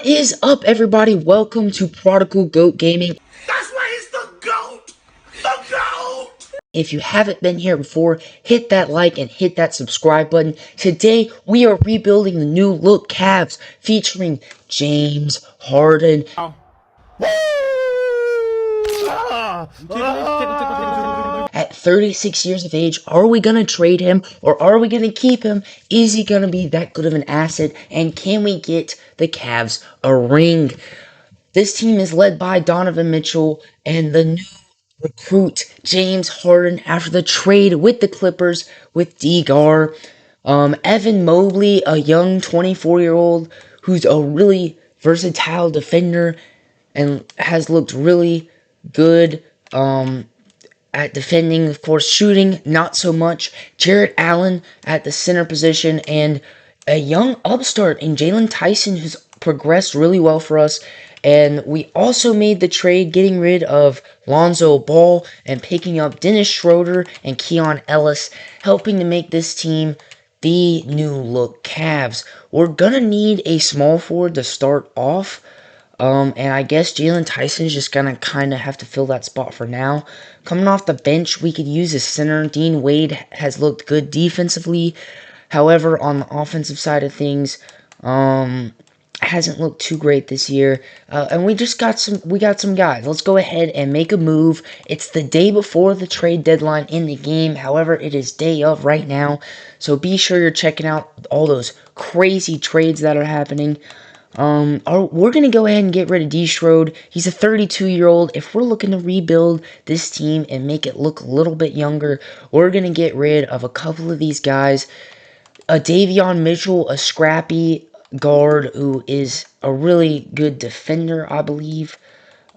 What is up, everybody? Welcome to Prodigal Goat Gaming. That's why he's the GOAT! The GOAT! If you haven't been here before, hit that like and hit that subscribe button. Today, we are rebuilding the new look Cavs featuring James Harden. At 36 years of age, are we going to trade him or are we going to keep him? Is he going to be that good of an asset? And can we get the Cavs a ring? This team is led by Donovan Mitchell and the new recruit James Harden after the trade with the Clippers with D-Gar. Evan Mobley, a young 24-year-old who's a really versatile defender and has looked really good at defending. Of course, shooting, not so much. Jarrett Allen at the center position, and a young upstart in Jalen Tyson who's progressed really well for us. And we also made the trade getting rid of Lonzo Ball and picking up Dennis Schroeder and Keon Ellis, helping to make this team the new look Cavs. We're gonna need a small forward to start off. And I guess Jalen Tyson's just gonna kind of have to fill that spot for now. Coming off the bench, we could use a center. Dean Wade has looked good defensively. However, on the offensive side of things, hasn't looked too great this year. And we got some guys. Let's go ahead and make a move. It's the day before the trade deadline in the game. However, it is day of right now. So be sure you're checking out all those crazy trades that are happening. We're going to go ahead and get rid of D-Schroed. He's a 32-year-old. If we're looking to rebuild this team and make it look a little bit younger, we're going to get rid of a couple of these guys. Davion Mitchell, a scrappy guard who is a really good defender, I believe.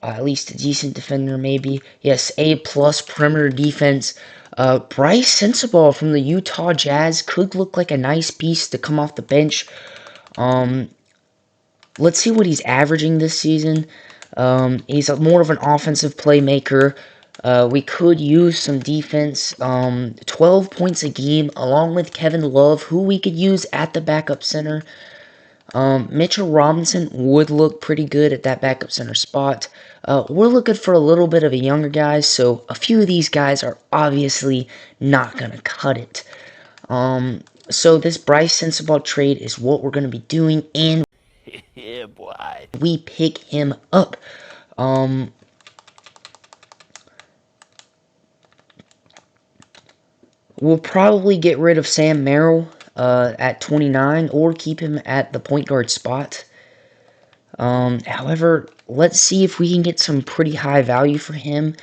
At least a decent defender, maybe. Yes, A+ perimeter defense. Bryce Sensabaugh from the Utah Jazz could look like a nice piece to come off the bench. Let's see what he's averaging this season. He's more of an offensive playmaker. We could use some defense. 12 points a game, along with Kevin Love, who we could use at the backup center. Mitchell Robinson would look pretty good at that backup center spot. We're looking for a little bit of a younger guy, so a few of these guys are obviously not going to cut it. So this Bryce Sensabaugh trade is what we're going to be doing, and Yeah, boy. we pick him up. We'll probably get rid of Sam Merrill at 29 or keep him at the point guard spot. However, let's see if we can get some pretty high value for him.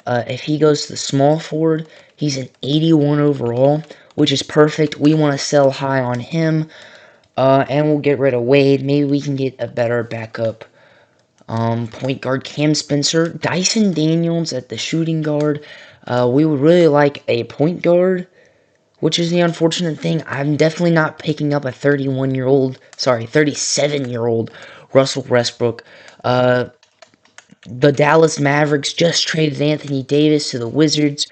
If he goes to the small forward, he's an 81 overall, which is perfect. We want to sell high on him. And we'll get rid of Wade. Maybe we can get a better backup point guard. Cam Spencer. Dyson Daniels at the shooting guard. We would really like a point guard, which is the unfortunate thing. I'm definitely not picking up a 37-year-old Russell Westbrook. The Dallas Mavericks just traded Anthony Davis to the Wizards.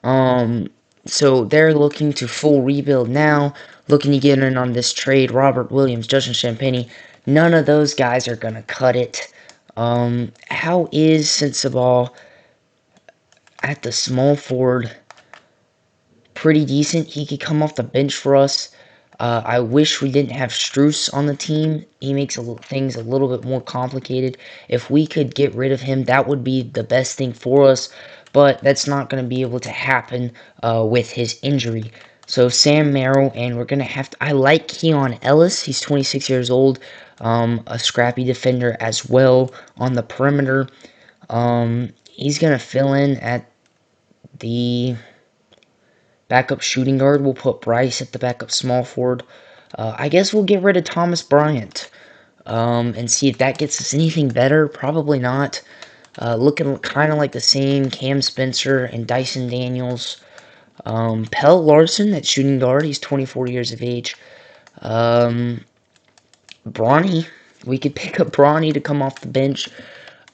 So they're looking to full rebuild now, looking to get in on this trade. Robert Williams, Justin Champagnie, none of those guys are going to cut it. How is Sensabaugh at the small forward? Pretty decent. He could come off the bench for us. I wish we didn't have Strus on the team. He makes things a little bit more complicated. If we could get rid of him, that would be the best thing for us. But that's not going to be able to happen with his injury. So Sam Merrill, and we're going to have to... I like Keon Ellis. He's 26 years old. A scrappy defender as well on the perimeter. He's going to fill in at the backup shooting guard. We'll put Bryce at the backup small forward. I guess we'll get rid of Thomas Bryant and see if that gets us anything better. Probably not. Looking kind of like the same. Cam Spencer and Dyson Daniels. Pell Larson at shooting guard. He's 24 years of age. Bronny. We could pick up Bronny to come off the bench.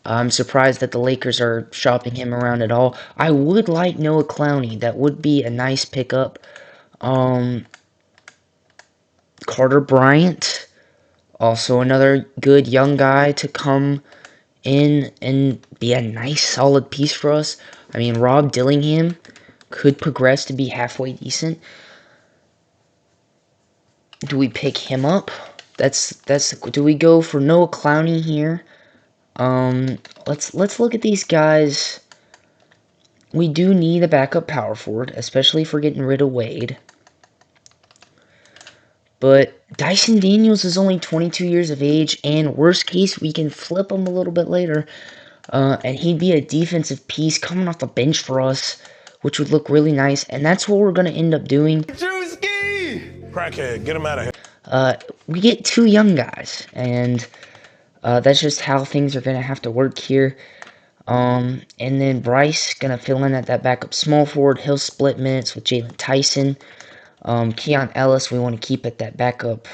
I'm surprised that the Lakers are shopping him around at all. I would like Noah Clowney. That would be a nice pickup. Carter Bryant. Also, another good young guy to come in and be a nice, solid piece for us. I mean, Rob Dillingham could progress to be halfway decent. Do we pick him up? Do we go for Noah Clowney here? Let's look at these guys. We do need a backup power forward, especially if we're getting rid of Wade. But Dyson Daniels is only 22 years of age, and worst case, we can flip him a little bit later. And he'd be a defensive piece coming off the bench for us, which would look really nice. And that's what we're going to end up doing. Crackhead, get him out of here. We get two young guys, and that's just how things are going to have to work here. And then Bryce going to fill in at that backup small forward. He'll split minutes with Jalen Tyson. Keon Ellis, we want to keep at that backup.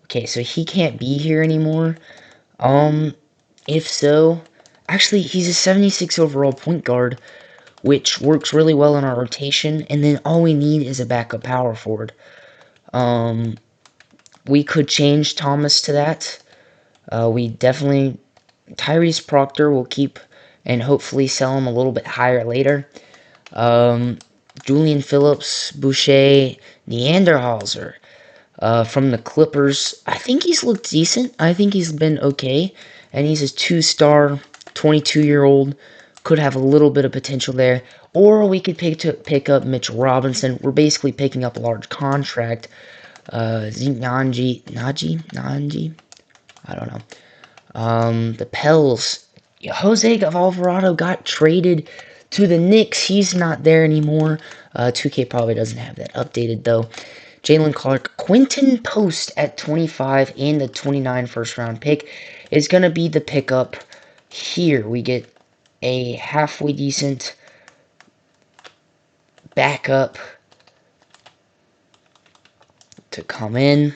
Okay, so he can't be here anymore. If so, actually, he's a 76 overall point guard, which works really well in our rotation. And then all we need is a backup power forward. We could change Thomas to that. We definitely... Tyrese Proctor will keep and hopefully sell him a little bit higher later. Julian Phillips, Boucher, Neanderhauser from the Clippers. I think he's looked decent. I think he's been okay. And he's a 2-star, 22-year-old. Could have a little bit of potential there. Or we could pick up Mitchell Robinson. We're basically picking up a large contract. Naji? I don't know. The Pels. Jose Alvarado got traded to the Knicks. He's not there anymore. 2K probably doesn't have that updated, though. Jalen Clark. Quentin Post at 25 and the 29 first-round pick is going to be the pickup here. We get a halfway decent backup to come in.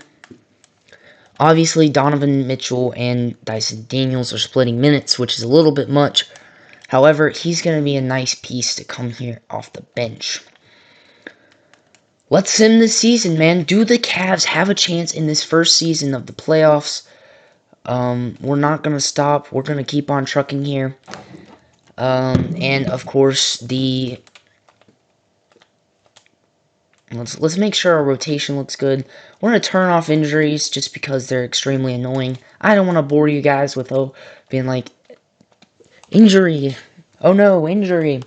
Obviously, Donovan Mitchell and Dyson Daniels are splitting minutes, which is a little bit much. However, he's going to be a nice piece to come here off the bench. Let's sim this season, man. Do the Cavs have a chance in this first season of the playoffs? We're not going to stop. We're going to keep on trucking here. And, of course, Let's make sure our rotation looks good. We're going to turn off injuries just because they're extremely annoying. I don't want to bore you guys with being like, injury. Oh no, injury.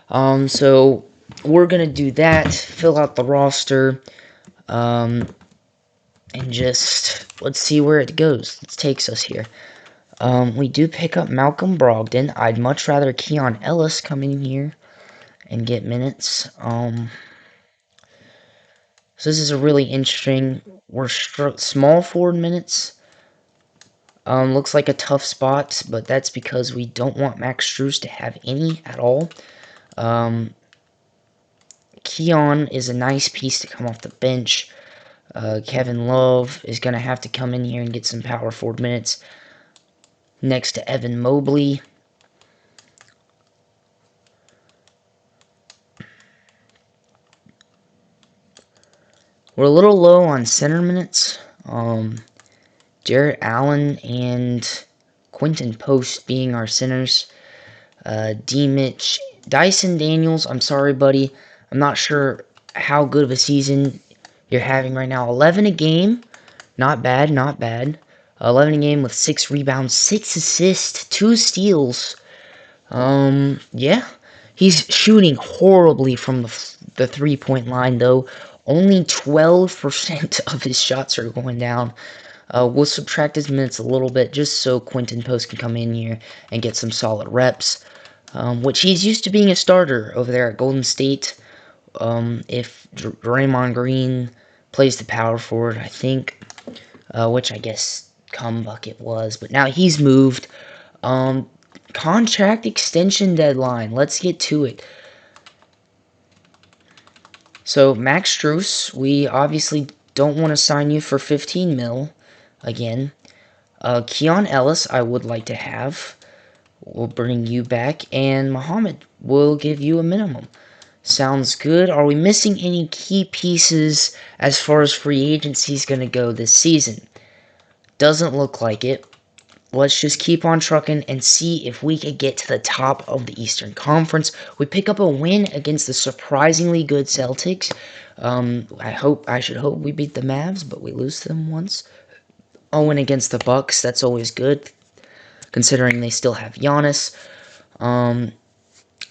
So we're going to do that. Fill out the roster. And just, let's see where it goes. It takes us here. We do pick up Malcolm Brogdon. I'd much rather Keon Ellis come in here and get minutes. So this is a really interesting, we're small forward minutes. Looks like a tough spot, but that's because we don't want Max Strus to have any at all. Keon is a nice piece to come off the bench. Kevin Love is going to have to come in here and get some power forward minutes next to Evan Mobley. We're a little low on center minutes. Jarrett Allen and Quentin Post being our centers. D-Mitch. Dyson Daniels, I'm sorry, buddy. I'm not sure how good of a season you're having right now. 11 a game. Not bad, not bad. 11 a game with 6 rebounds, 6 assists, 2 steals. Yeah. He's shooting horribly from the three-point line, though. Only 12% of his shots are going down. We'll subtract his minutes a little bit just so Quentin Post can come in here and get some solid reps, which he's used to being a starter over there at Golden State. If Draymond Green plays the power forward, I think, which I guess Cum Bucket was, but now he's moved. Contract extension deadline. Let's get to it. So, Max Strus, we obviously don't want to sign you for 15 mil again. Keon Ellis, I would like to have. We'll bring you back. And Muhammad will give you a minimum. Sounds good. Are we missing any key pieces as far as free agency is going to go this season? Doesn't look like it. Let's just keep on trucking and see if we could get to the top of the Eastern Conference. We pick up a win against the surprisingly good Celtics. I should hope we beat the Mavs, but we lose to them once. A win against the Bucks, that's always good, considering they still have Giannis.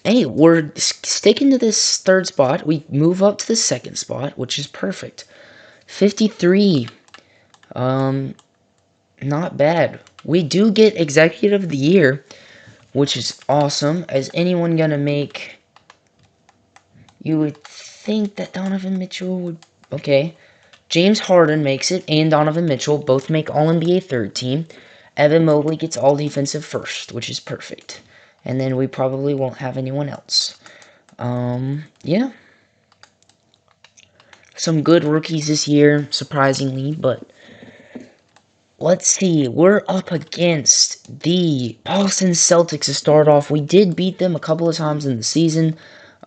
Hey, we're sticking to this third spot. We move up to the second spot, which is perfect. 53. Not bad. We do get Executive of the Year, which is awesome. Is anyone going to make... You would think that Donovan Mitchell would... Okay. James Harden makes it, and Donovan Mitchell both make All-NBA third team. Evan Mobley gets All-Defensive first, which is perfect. And then we probably won't have anyone else. Yeah. Some good rookies this year, surprisingly, but... Let's see, we're up against the Boston Celtics to start off. We did beat them a couple of times in the season.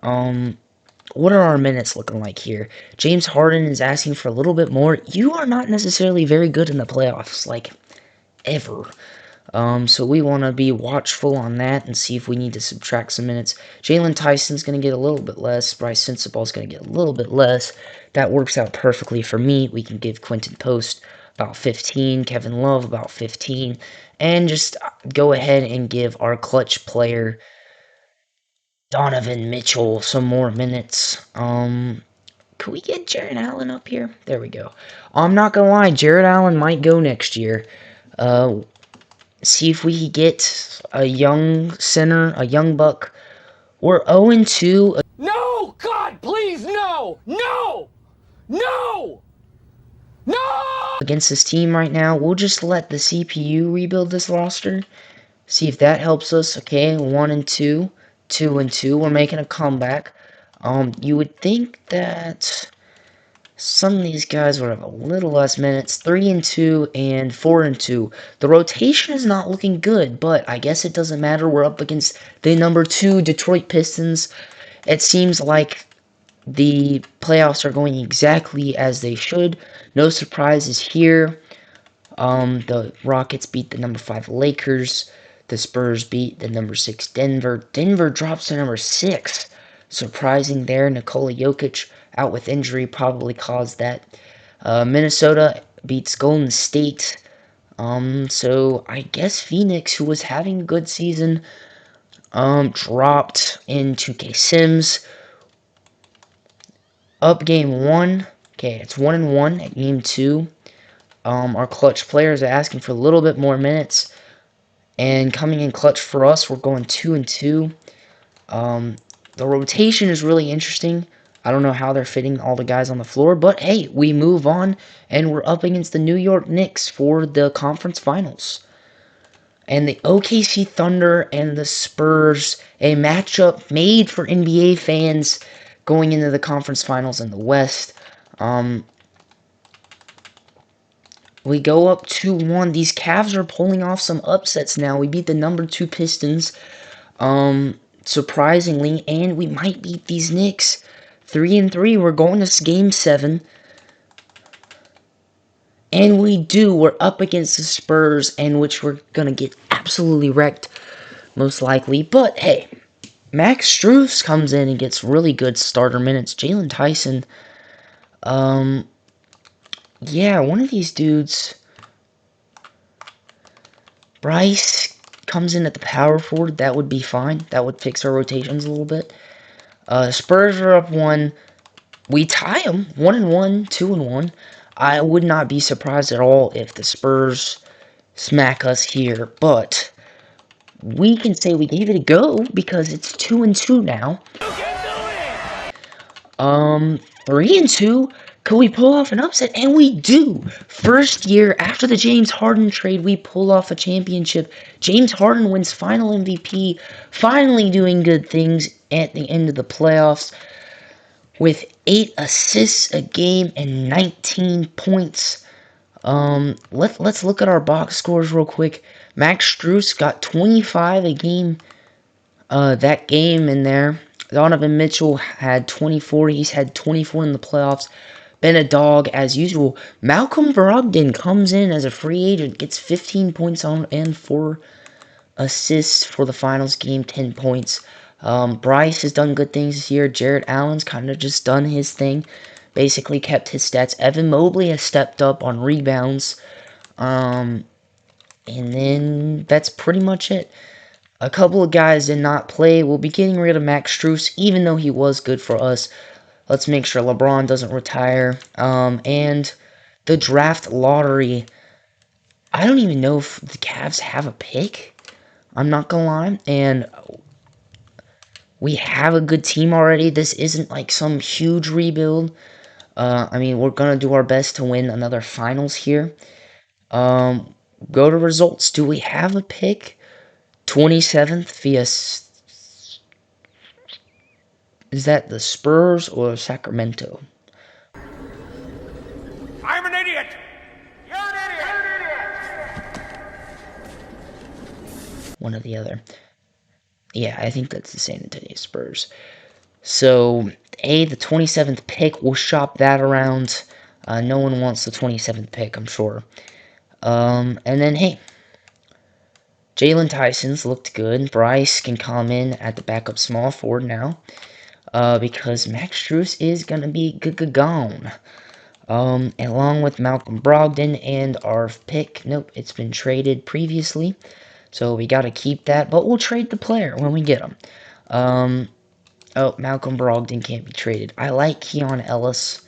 What are our minutes looking like here? James Harden is asking for a little bit more. You are not necessarily very good in the playoffs, like, ever. So we want to be watchful on that and see if we need to subtract some minutes. Jalen Tyson's going to get a little bit less. Bryce Sensabaugh's going to get a little bit less. That works out perfectly for me. We can give Quentin Post about 15, Kevin Love about 15, and just go ahead and give our clutch player Donovan Mitchell some more minutes. Could we get Jarrett Allen up here? There we go. I'm not gonna lie, Jarrett Allen might go next year. See if we get a young center, a young buck. We're 0-2. No! God, please, no! No! No! No! Against this team right now. We'll just let the CPU rebuild this roster. See if that helps us. Okay, 1-2, 2-2. We're making a comeback. You would think that some of these guys would have a little less minutes. 3-2 and 4-2. The rotation is not looking good, but I guess it doesn't matter. We're up against the number 2 Detroit Pistons. It seems like the playoffs are going exactly as they should. No surprises here. The Rockets beat the number 5 Lakers. The Spurs beat the number 6 Denver. Denver drops to number 6. Surprising there. Nikola Jokic out with injury probably caused that. Minnesota beats Golden State. So I guess Phoenix, who was having a good season, dropped in 2K Sims. Up game 1. Okay, it's 1-1 at game 2. Our clutch players are asking for a little bit more minutes. And coming in clutch for us, we're going 2-2. The rotation is really interesting. I don't know how they're fitting all the guys on the floor. But hey, we move on. And we're up against the New York Knicks for the conference finals. And the OKC Thunder and the Spurs. A matchup made for NBA fans going into the conference finals in the West. We go up 2-1. These Cavs are pulling off some upsets now. We beat the number 2 Pistons, surprisingly, and we might beat these Knicks. 3-3. We're going to game 7. And we do. We're up against the Spurs, and which we're going to get absolutely wrecked, most likely. But, hey, Max Strus comes in and gets really good starter minutes. Jalen Tyson, yeah, one of these dudes. Bryce comes in at the power forward. That would be fine. That would fix our rotations a little bit. Spurs are up 1. We tie them 1-1, 2-1. I would not be surprised at all if the Spurs smack us here, but we can say we gave it a go because it's 2-2 now. 3-2. Could we pull off an upset? And we do. First year after the James Harden trade, we pull off a championship. James Harden wins final MVP, finally doing good things at the end of the playoffs with 8 assists a game and 19 points. Let's look at our box scores real quick. Max Strus got 25 a game. That game in there. Donovan Mitchell had 24. He's had 24 in the playoffs. been a dog as usual. Malcolm Brogdon comes in as a free agent, gets 15 points on and 4 assists for the finals game, 10 points. Bryce has done good things this year. Jarrett Allen's kind of just done his thing. Basically kept his stats. Evan Mobley has stepped up on rebounds. And then that's pretty much it. A couple of guys did not play. We'll be getting rid of Max Strus, even though he was good for us. Let's make sure LeBron doesn't retire. And the draft lottery. I don't even know if the Cavs have a pick. I'm not gonna lie. And we have a good team already. This isn't like some huge rebuild. I mean, we're gonna do our best to win another finals here. Go to results. Do we have a pick? 27th via... Is that the Spurs or Sacramento? I'm an idiot. You're an idiot. One or the other. Yeah, I think that's the San Antonio Spurs. So, the 27th pick, we'll shop that around. No one wants the 27th pick, I'm sure. And then, hey, Jalen Tyson's looked good. Bryce can come in at the backup small forward now. Because Max Strus is going to be gone. Along with Malcolm Brogdon and our pick. Nope, it's been traded previously. So we got to keep that. But we'll trade the player when we get him. Oh, Malcolm Brogdon can't be traded. I like Keon Ellis.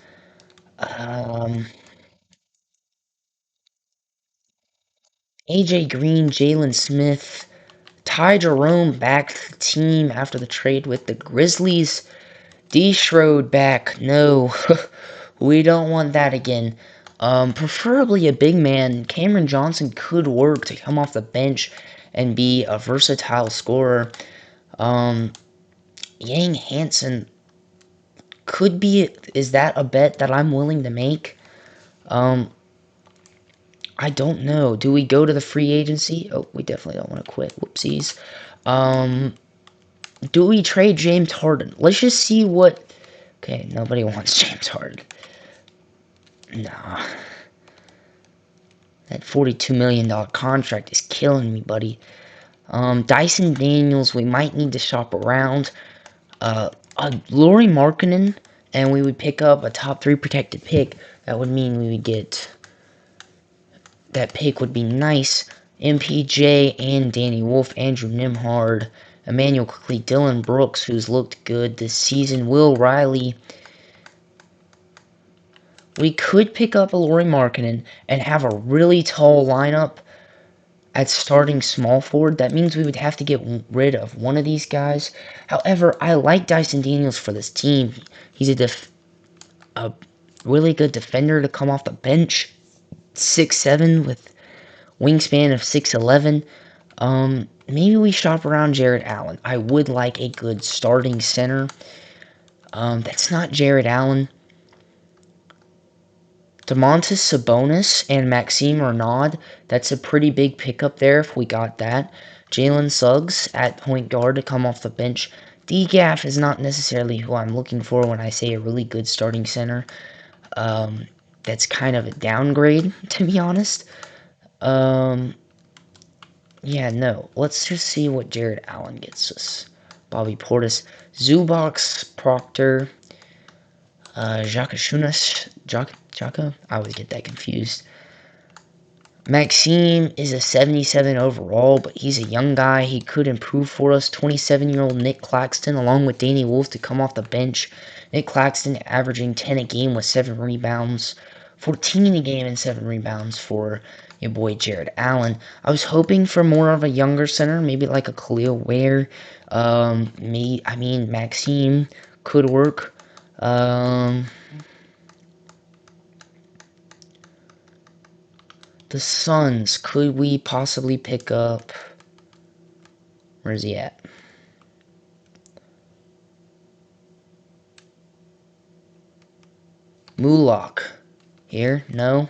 AJ Green, Jalen Smith, Ty Jerome back to the team after the trade with the Grizzlies. D. Schroed back. No, we don't want that again. Preferably a big man. Cameron Johnson could work to come off the bench and be a versatile scorer. Yang Hansen could be. Is that a bet that I'm willing to make? I don't know. Do we go to the free agency? Oh, we definitely don't want to quit. Whoopsies. Do we trade James Harden? Let's just see what... Okay, nobody wants James Harden. Nah. That $42 million contract is killing me, buddy. Dyson Daniels, we might need to shop around. Lauri Markkanen, and we would pick up a top 3 protected pick. That would mean we would get... That pick would be nice. MPJ and Danny Wolf, Andrew Nimhard, Emmanuel Quickly, Dylan Brooks, who's looked good this season, Will Riley. We could pick up a Lauri Markkanen and have a really tall lineup at starting small forward. That means we would have to get rid of one of these guys. However, I like Dyson Daniels for this team. He's a really good defender to come off the bench. 6'7" with wingspan of 6'11". Maybe we shop around Jarrett Allen. I would like a good starting center. That's not Jarrett Allen. Domantas Sabonis and Maxime Renaud. That's a pretty big pickup there if we got that. Jalen Suggs at point guard to come off the bench. DGAF is not necessarily who I'm looking for when I say a really good starting center. That's kind of a downgrade, to be honest. Yeah, no. Let's just see what Jarrett Allen gets us. Bobby Portis. Zubac, Proctor. Jaka? I always get that confused. Maxime is a 77 overall, but he's a young guy. He could improve for us. 27-year-old Nick Claxton, along with Danny Wolf, to come off the bench. Nick Claxton averaging 10 a game with 7 rebounds. 14 a game and 7 rebounds for your boy Jarrett Allen. I was hoping for more of a younger center, maybe like a Khalil Ware. Maxime could work. The Suns, could we possibly pick up... Where's he at? Mulak. Here? No?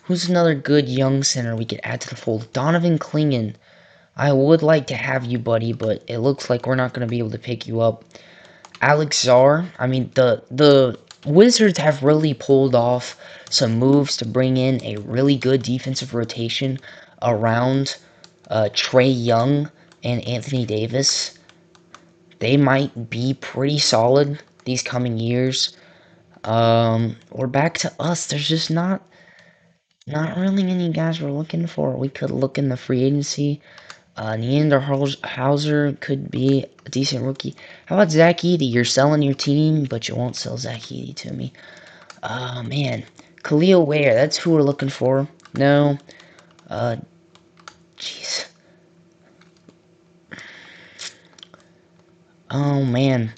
Who's another good young center we could add to the fold? Donovan Clingan. I would like to have you, buddy, but it looks like we're not going to be able to pick you up. Alex Czar. I mean, the Wizards have really pulled off some moves to bring in a really good defensive rotation around Trae Young and Anthony Davis. They might be pretty solid these coming years. We're back to us. There's just not really any guys we're looking for. We could look in the free agency. Hauser could be a decent rookie. How about Zach Edey? You're selling your team, but you won't sell Zach Edey to me. Oh, man. Khalil Ware, that's who we're looking for. No. Jeez. Oh, man.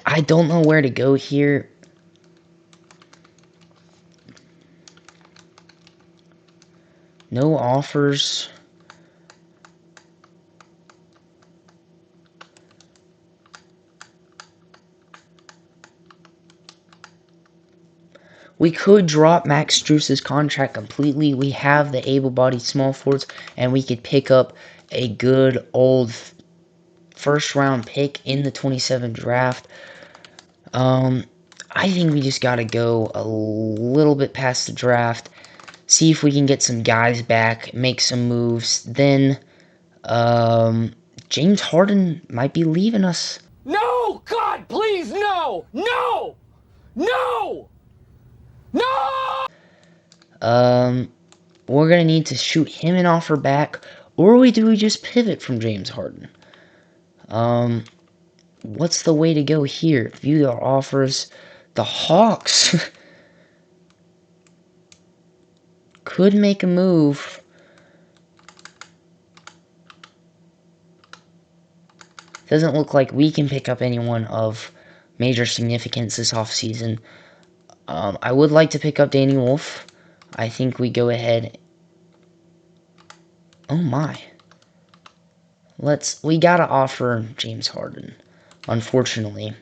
I don't know where to go here. No offers. We could drop Max Strus's contract completely. We have the able-bodied small forwards, and we could pick up a good old first-round pick in the 27 draft. I think we just got to go a little bit past the draft, see if we can get some guys back, make some moves. Then, James Harden might be leaving us. No! God, please, no! No! No! No! We're going to need to shoot him an offer back, or do we just pivot from James Harden? What's the way to go here? View our offers. The Hawks could make a move. Doesn't look like we can pick up anyone of major significance this offseason. I would like to pick up Danny Wolf. I think we go ahead. Oh my. We gotta offer James Harden. Unfortunately.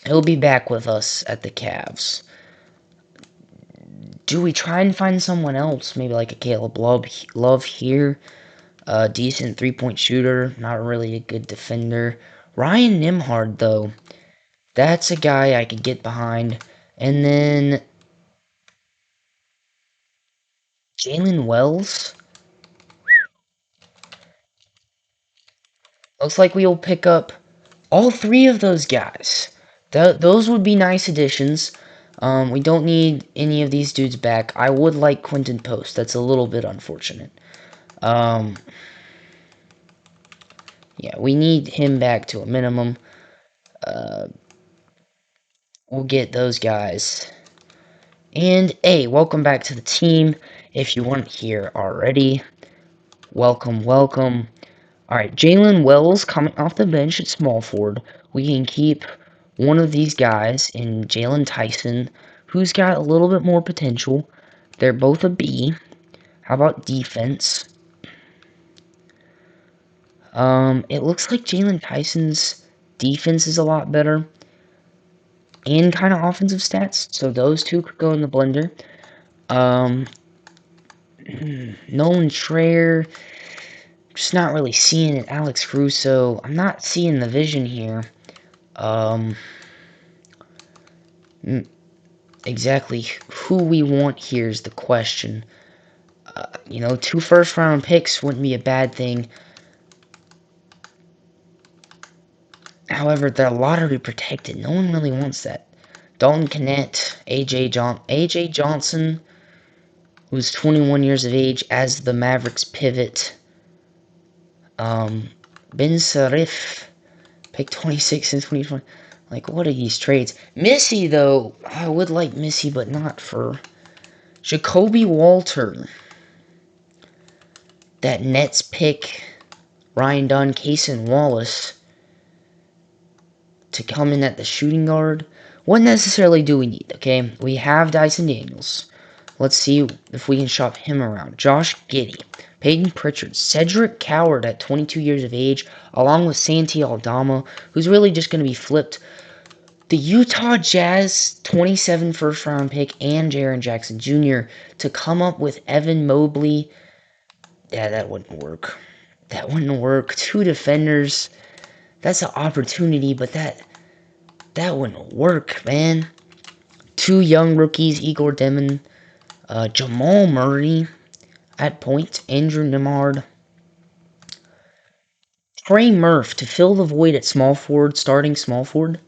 He'll be back with us at the Cavs. Do we try and find someone else? Maybe like a Caleb Love here. A decent three-point shooter. Not really a good defender. Ryan Nembhard, though. That's a guy I could get behind. And then Jalen Wells. Looks like we'll pick up all three of those guys. Those would be nice additions. We don't need any of these dudes back. I would like Quentin Post. That's a little bit unfortunate. Yeah, we need him back to a minimum. We'll get those guys. And, hey, welcome back to the team. If you weren't here already, welcome. Alright, Jalen Wells coming off the bench at small forward. We can keep one of these guys in Jalen Tyson, who's got a little bit more potential. They're both a B. How about defense? It looks like Jalen Tyson's defense is a lot better. And kind of offensive stats. So those two could go in the blender. Nolan Schreier. Just not really seeing it. Alex Caruso. I'm not seeing the vision here. Exactly who we want here is the question. 2 first-round picks wouldn't be a bad thing. However, they're lottery protected. No one really wants that. Dalton Kennett, AJ Johnson, who's 21 years of age as the Mavericks pivot. Ben Sarif, pick 26 in 2020. Like, what are these trades? Missy, though, I would like Missy, but not for Jacoby Walter. That Nets pick, Ryan Dunn, Cason Wallace, to come in at the shooting guard. What necessarily do we need, okay? We have Dyson Daniels. Let's see if we can shop him around. Josh Giddey, Peyton Pritchard, Cedric Coward at 22 years of age, along with Santi Aldama, who's really just going to be flipped. The Utah Jazz 27 first-round pick and Jaren Jackson Jr. to come up with Evan Mobley. Yeah, that wouldn't work. 2 defenders. That's an opportunity, but that wouldn't work, man. 2 young rookies, Igor Demon, Jamal Murray at point, Andrew Nemhard, Trey Murph to fill the void at small forward, starting small forward.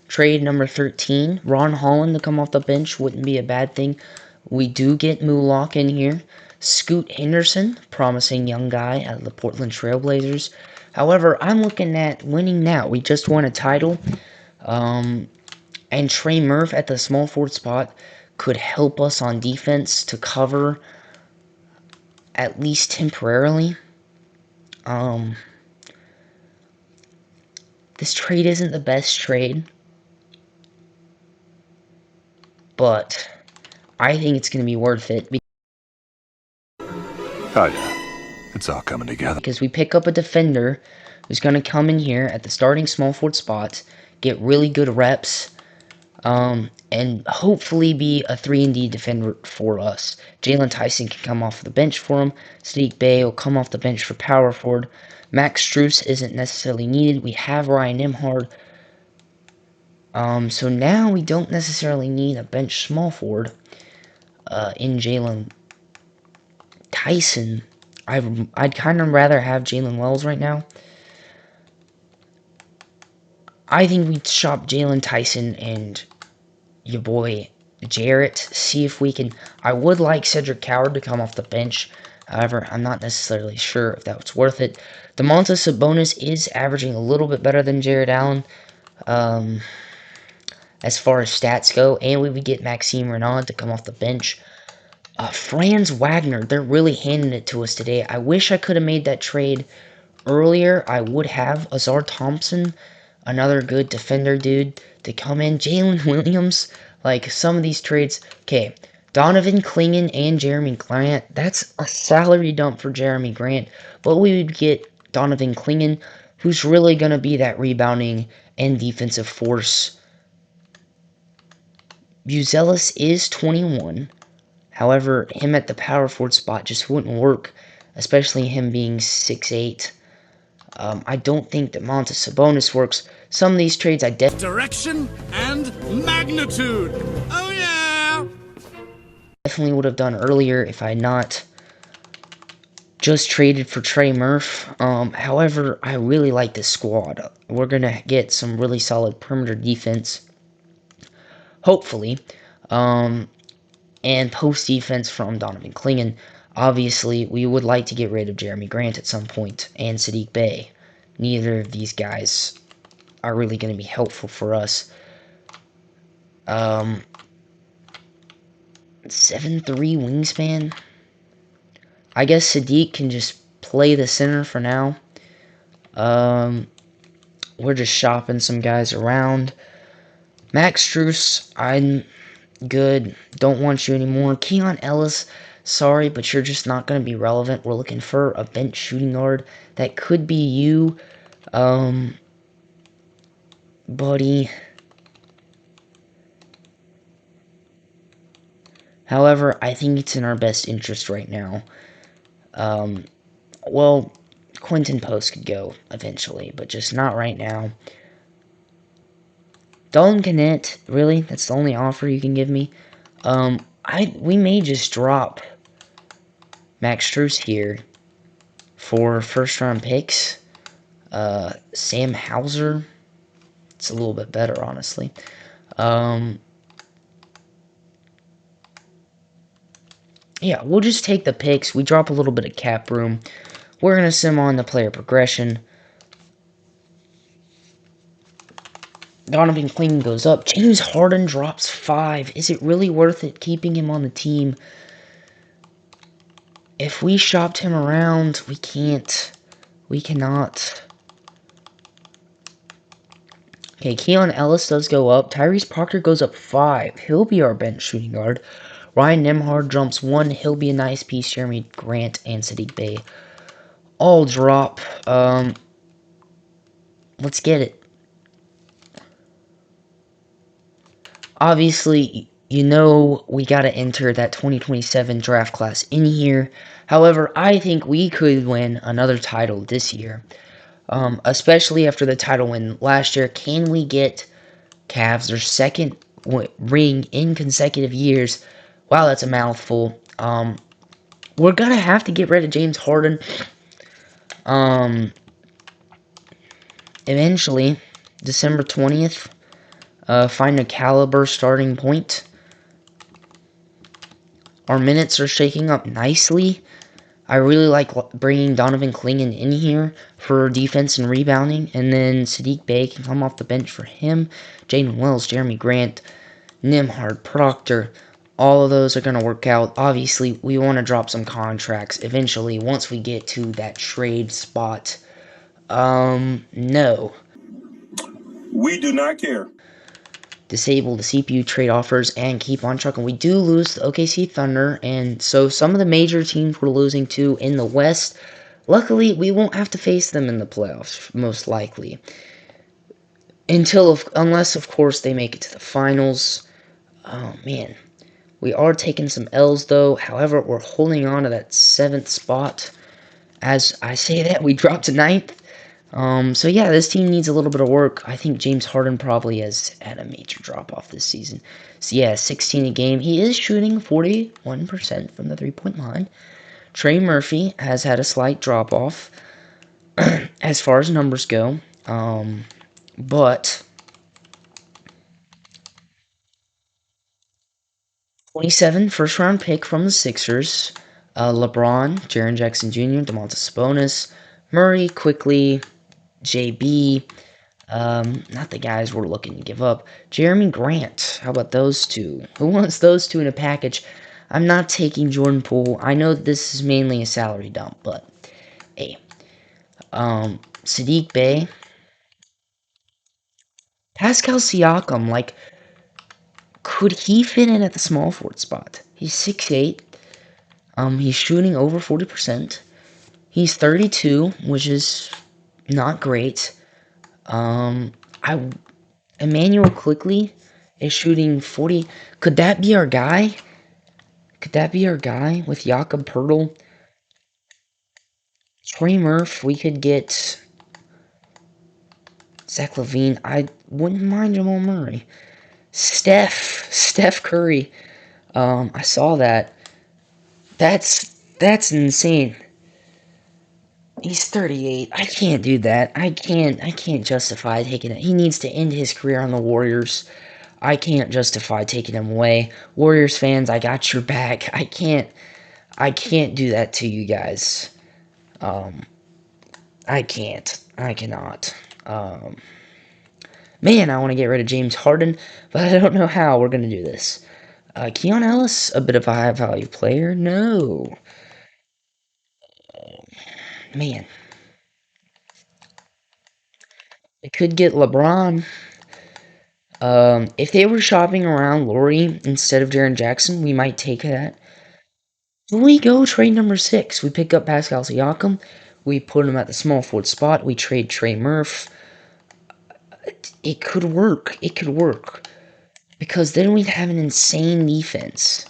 Trade number 13, Ron Holland to come off the bench wouldn't be a bad thing. We do get Mullock in here. Scoot Henderson, promising young guy out of the Portland Trailblazers. However, I'm looking at winning now. We just won a title. And Trey Murph at the small forward spot could help us on defense to cover at least temporarily. This trade isn't the best trade, but I think it's going to be worth it. Oh yeah, it's all coming together. Because we pick up a defender who's going to come in here at the starting small forward spot, get really good reps, and hopefully be a 3-and-D defender for us. Jalen Tyson can come off the bench for him. Sadiq Bey will come off the bench for power forward. Max Strus isn't necessarily needed. We have Ryan Nembhard. So now we don't necessarily need a bench small forward in Jalen Tyson. I'd kind of rather have Jalen Wells right now. I think we'd shop Jalen Tyson and your boy Jarrett. See if we can. I would like Cedric Coward to come off the bench. However, I'm not necessarily sure if that's worth it. Domantas Sabonis is averaging a little bit better than Jarrett Allen as far as stats go. And we would get Maxime Renaud to come off the bench. Franz Wagner, they're really handing it to us today. I wish I could have made that trade earlier. I would have Azar Thompson, another good defender dude, to come in. Jalen Williams, like some of these trades. Okay, Donovan Clingan and Jeremy Grant. That's a salary dump for Jeremy Grant. But we would get Donovan Clingan, who's really going to be that rebounding and defensive force. Buzelis is 21. However, him at the power forward spot just wouldn't work, especially him being 6'8". I don't think that Domantas Sabonis works. Some of these trades I Direction and magnitude. Oh yeah. definitely would have done earlier if I had not just traded for Trey Murph. However, I really like this squad. We're going to get some really solid perimeter defense, hopefully, and post defense from Donovan Clingan. Obviously, we would like to get rid of Jeremy Grant at some point, and Sadiq Bey. Neither of these guys are really going to be helpful for us. 7'3" wingspan. I guess Sadiq can just play the center for now. We're just shopping some guys around. Max Strus, I'm good. Don't want you anymore. Keon Ellis, sorry, but you're just not going to be relevant. We're looking for a bench shooting guard. That could be you, buddy. However, I think it's in our best interest right now. Well, Quentin Post could go eventually, but just not right now. Dalton Gannett, really? That's the only offer you can give me? We may just drop Max Strus here for first-round picks. Sam Hauser. It's a little bit better, honestly. Yeah, we'll just take the picks. We drop a little bit of cap room. We're going to sim on the player progression. Donovan Clingan goes up. James Harden drops 5. Is it really worth it keeping him on the team? If we shopped him around, we can't. We cannot. Okay, Keon Ellis does go up. Tyrese Parker goes up 5. He'll be our bench shooting guard. Ryan Nembhard jumps 1. He'll be a nice piece. Jeremy Grant and Sadiq Bey all drop. Let's get it. Obviously, you know we got to enter that 2027 draft class in here. However, I think we could win another title this year. especially after the title win last year. Can we get Cavs their second ring in consecutive years? Wow, that's a mouthful. We're gonna have to get rid of James Harden. Eventually, December 20th. Find a caliber starting point. Our minutes are shaking up nicely. I really like bringing Donovan Mitchell in here for defense and rebounding, and then Saddiq Bey can come off the bench for him. Jaden Wells, Jeremy Grant, Nembhard, Proctor, all of those are going to work out. Obviously, we want to drop some contracts eventually once we get to that trade spot. No. We do not care. Disable the CPU trade offers and keep on trucking. We do lose the OKC Thunder, and so some of the major teams we're losing to in the West. Luckily, we won't have to face them in the playoffs, most likely. Unless, of course, they make it to the finals. Oh, man. We are taking some L's, though. However, we're holding on to that 7th spot. As I say that, we dropped to 9th. So yeah, this team needs a little bit of work. I think James Harden probably has had a major drop-off this season. So yeah, 16 a game. He is shooting 41% from the three-point line. Trey Murphy has had a slight drop-off as far as numbers go. But 27 first-round pick from the Sixers. LeBron, Jaren Jackson Jr., Domantas Sabonis, Murray, quickly, JB, not the guys we're looking to give up. Jeremy Grant, how about those two? Who wants those two in a package? I'm not taking Jordan Poole. I know that this is mainly a salary dump, but hey. Saddiq Bey. Pascal Siakam, like, could he fit in at the small forward spot? He's 6'8". He's shooting over 40%. He's 32, which is not great. Emmanuel Quickly is shooting 40. Could that be our guy? Could that be our guy with Jakob Poeltl? Trey Murph, we could get Zach LaVine. I wouldn't mind Jamal Murray. Steph Curry. I saw that. That's insane. He's 38. I can't do that. I can't justify taking it. He needs to end his career on the Warriors. I can't justify taking him away. Warriors fans, I got your back. I can't do that to you guys. I cannot. Man, I want to get rid of James Harden, but I don't know how we're going to do this. Keon Ellis, a bit of a high-value player? No. Man. They could get LeBron. If they were shopping around Laurie instead of Jaren Jackson, we might take that. We go trade number 6. We pick up Pascal Siakam. We put him at the small forward spot. We trade Trey Murph. It could work. It could work. Because then we'd have an insane defense.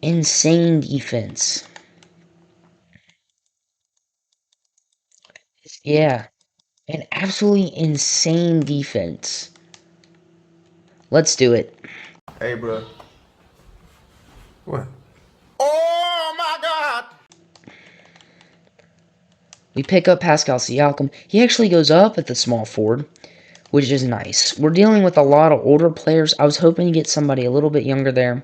Insane defense. Yeah. An absolutely insane defense. Let's do it. Hey, bro. What? Oh my God! We pick up Pascal Siakam. He actually goes up at the small forward, which is nice. We're dealing with a lot of older players. I was hoping to get somebody a little bit younger there.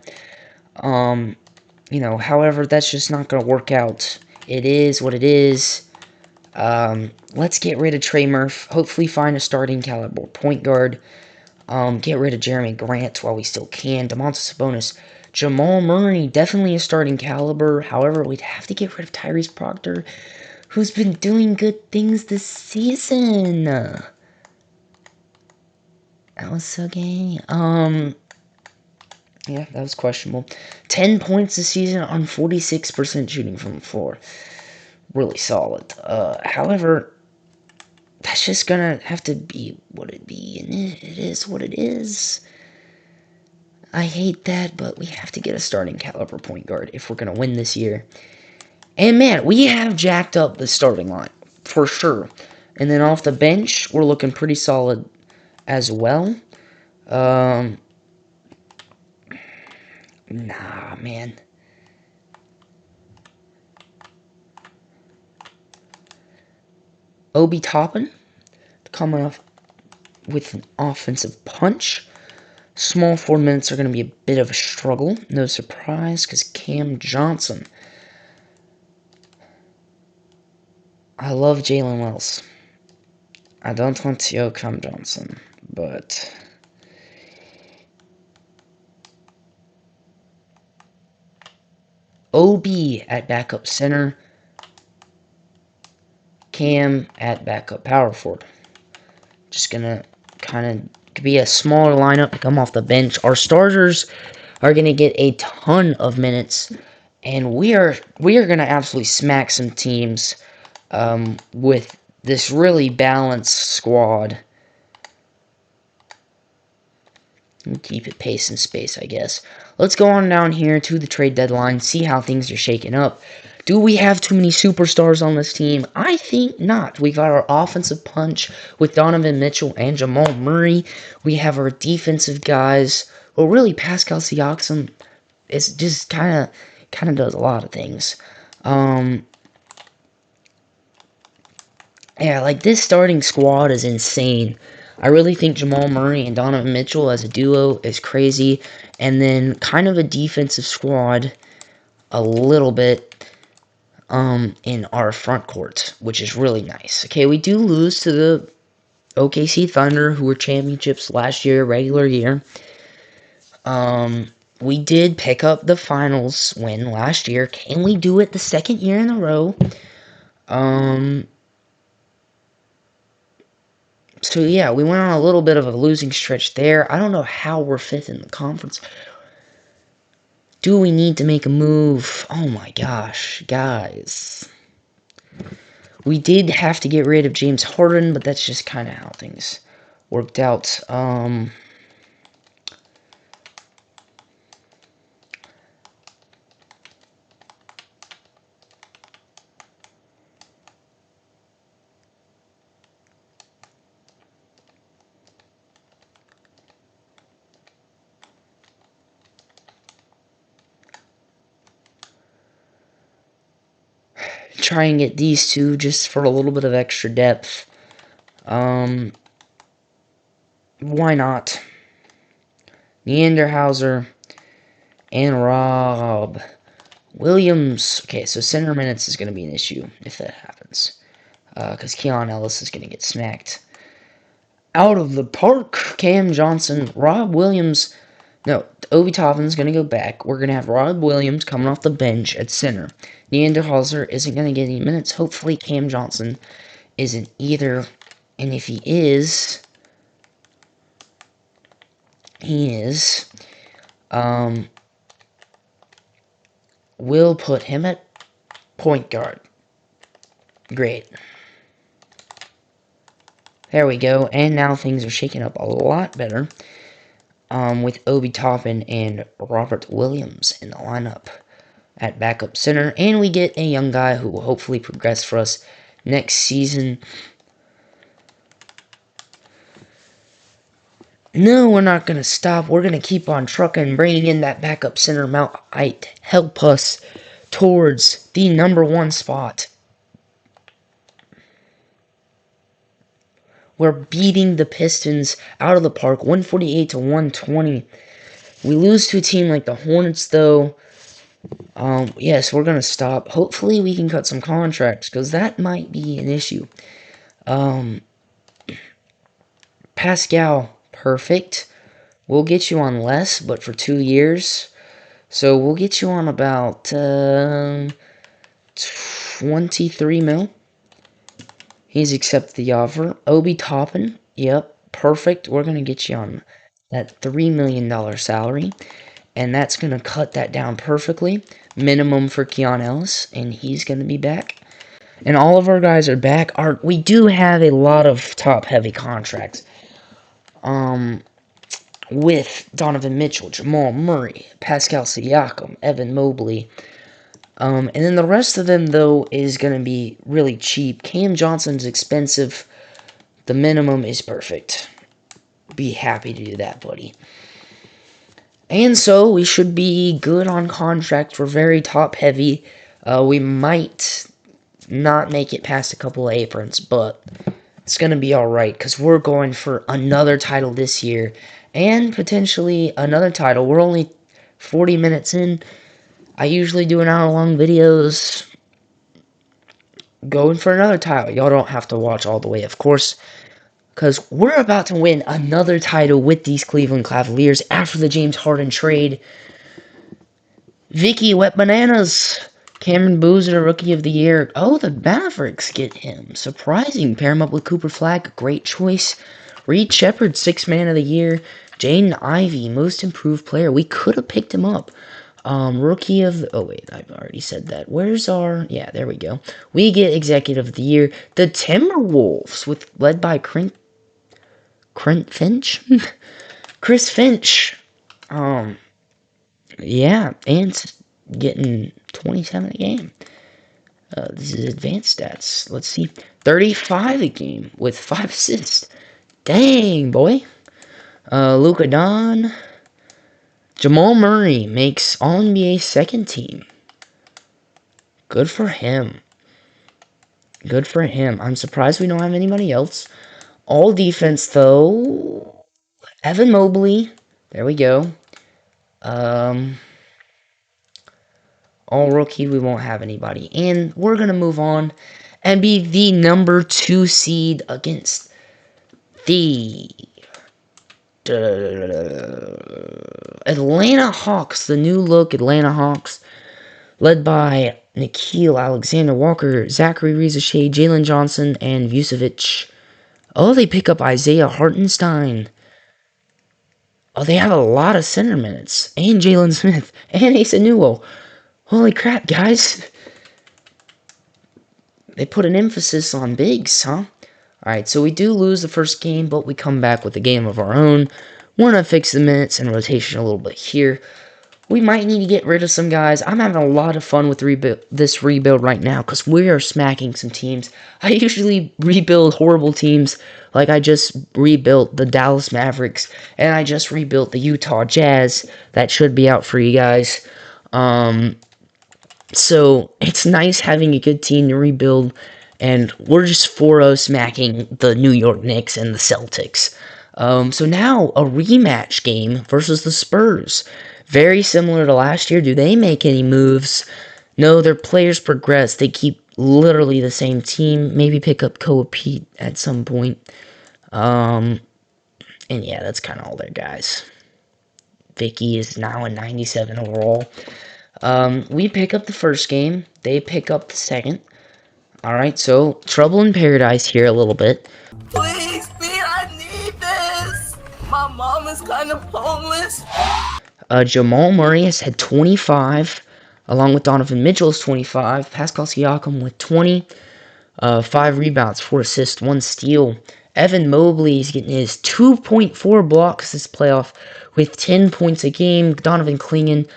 However, that's just not going to work out. It is what it is. Let's get rid of Trey Murph. Hopefully find a starting caliber point guard. Get rid of Jeremy Grant while we still can. Domantas Sabonis. Jamal Murray, definitely a starting caliber. However, we'd have to get rid of Tyrese Proctor, who's been doing good things this season. That was so gay. Yeah, that was questionable. 10 points this season on 46% shooting from the floor. Really solid. However, that's just gonna have to be what it be, and it is what it is. I hate that, but we have to get a starting caliber point guard if we're gonna win this year. And man, we have jacked up the starting line. for sure. And then off the bench, we're looking pretty solid as well. Nah, man. Obi Toppin coming off with an offensive punch. Small 4 minutes are going to be a bit of a struggle. No surprise, because Cam Johnson. I love Jalen Wells. I don't want to go Cam Johnson, but OB at backup center. Cam at backup power forward. Just gonna kind of be a smaller lineup to come off the bench. Our starters are gonna get a ton of minutes, and we are gonna absolutely smack some teams with this really balanced squad. We'll keep it pace and space, I guess. Let's go on down here to the trade deadline, see how things are shaking up. Do we have too many superstars on this team? I think not. We got our offensive punch with Donovan Mitchell and Jamal Murray. We have our defensive guys. Well, really, Pascal Siakam is just kind of does a lot of things. Yeah, like this starting squad is insane. I really think Jamal Murray and Donovan Mitchell as a duo is crazy. And then kind of a defensive squad a little bit in our front court, which is really nice. Okay, we do lose to the OKC Thunder, who were championships last year, regular year. We did pick up the finals win last year. Can we do it the second year in a row? So yeah, we went on a little bit of a losing stretch there. I don't know how we're 5th in the conference. Do we need to make a move? Oh my gosh, guys. We did have to get rid of James Harden, but that's just kind of how things worked out. Try and get these two just for a little bit of extra depth. Why not? Neanderhauser and Rob Williams. Okay, so center minutes is going to be an issue if that happens. Because Keon Ellis is going to get smacked out of the park. Cam Johnson, Rob Williams. No, Obi Toppin's going to go back. We're going to have Rob Williams coming off the bench at center. Neanderhauser isn't going to get any minutes. Hopefully Cam Johnson isn't either. And if he is, we'll put him at point guard. Great. There we go. And now things are shaking up a lot better. With Obi Toppin and Robert Williams in the lineup at backup center. And we get a young guy who will hopefully progress for us next season. No, we're not going to stop. We're going to keep on trucking, bringing in that backup center might help us towards the #1 spot. We're beating the Pistons out of the park, 148-120. We lose to a team like the Hornets, though. Yes, we're going to stop. Hopefully, we can cut some contracts, because that might be an issue. Pascal, perfect. We'll get you on less, but for 2 years. So, we'll get you on about 23 mil. He's accepted the offer. Obi Toppin, yep, perfect. We're going to get you on that $3 million salary. And that's going to cut that down perfectly. Minimum for Keon Ellis, and he's going to be back. And all of our guys are back. We do have a lot of top-heavy contracts. With Donovan Mitchell, Jamal Murray, Pascal Siakam, Evan Mobley. And then the rest of them, though, is going to be really cheap. Cam Johnson's expensive. The minimum is perfect. Be happy to do that, buddy. And so, we should be good on contracts. We're very top-heavy. We might not make it past a couple of aprons, but it's going to be alright, because we're going for another title this year, and potentially another title. We're only 40 minutes in. I usually do an hour-long videos going for another title. Y'all don't have to watch all the way, of course, because we're about to win another title with these Cleveland Cavaliers after the James Harden trade. Vicky Wet Bananas. Cameron Boozer, Rookie of the Year. Oh, the Mavericks get him. Surprising. Pair him up with Cooper Flagg. Great choice. Reed Shepherd, 6th Man of the Year. Jaden Ivey, Most Improved Player. We could have picked him up. Rookie of the... Oh, wait. I've already said that. Where's our... Yeah, there we go. We get Executive of the Year. The Timberwolves, led by Finch? Chris Finch. Yeah, and getting 27 a game. This is advanced stats. Let's see. 35 a game with 5 assists. Dang, boy. Luka Don. Jamal Murray makes All-NBA second team. Good for him. Good for him. I'm surprised we don't have anybody else. All defense, though. Evan Mobley. There we go. All rookie, we won't have anybody. And we're going to move on and be the number 2 seed against the Atlanta Hawks. The new look Atlanta Hawks, led by Nickeil Alexander-Walker, Zachary Rizachet, Jalen Johnson, and Vucevic. Oh, they pick up Isaiah Hartenstein. Oh, they have a lot of center minutes. And Jalen Smith. And Asa Newell. Holy crap, guys. They put an emphasis on bigs, huh? Alright, so we do lose the first game, but we come back with a game of our own. We're going to fix the minutes and rotation a little bit here. We might need to get rid of some guys. I'm having a lot of fun with this rebuild right now because we are smacking some teams. I usually rebuild horrible teams, like I just rebuilt the Dallas Mavericks, and I just rebuilt the Utah Jazz. That should be out for you guys. So it's nice having a good team to rebuild, and we're just 4-0 smacking the New York Knicks and the Celtics. So now a rematch game versus the Spurs. Very similar to last year. Do they make any moves? No, their players progress. They keep literally the same team. Maybe pick up Koa Pete at some point. And yeah, that's kind of all their guys. Vicky is now a 97 overall. We pick up the first game. They pick up the second. Alright, so trouble in paradise here a little bit. Please, Pete, I need this. My mom is kind of homeless. Jamal Murray has had 25, along with Donovan Mitchell's 25. Pascal Siakam with 20, 5 rebounds, 4 assists, 1 steal. Evan Mobley is getting his 2.4 blocks this playoff with 10 points a game. Donovan Clingan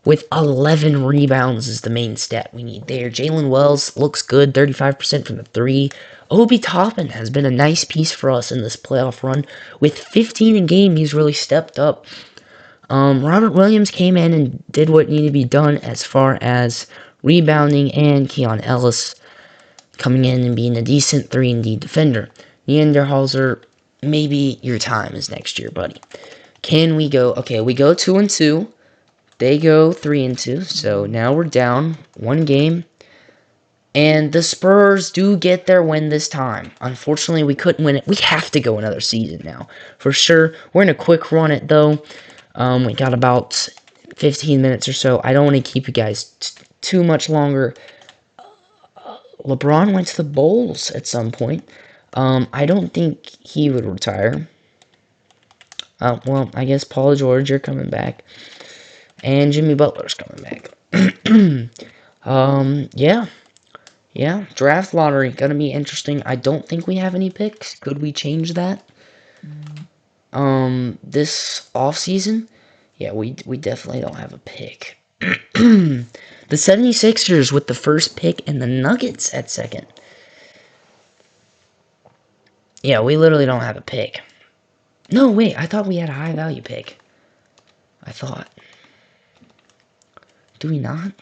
with 11 rebounds is the main stat we need there. Jalen Wells looks good, 35% from the 3. Obi Toppin has been a nice piece for us in this playoff run. With 15 a game, he's really stepped up. Robert Williams came in and did what needed to be done as far as rebounding, and Keon Ellis coming in and being a decent 3-and-D defender. Neanderhauser, maybe your time is next year, buddy. Can we go? Okay, we go 2-2. They go 3-2. So now we're down 1 game. And the Spurs do get their win this time. Unfortunately, we couldn't win it. We have to go another season now, for sure. We're in a quick run it, though. We got about 15 minutes or so. I don't want to keep you guys too much longer. LeBron went to the Bulls at some point. I don't think he would retire. Well, I guess Paul George, you're coming back. And Jimmy Butler's coming back. Yeah, draft lottery, gonna be interesting. I don't think we have any picks. Could we change that? This offseason? Yeah, we definitely don't have a pick. The 76ers with the first pick and the Nuggets at second. Yeah, we literally don't have a pick. No, wait, I thought we had a high value pick. I thought. Do we not?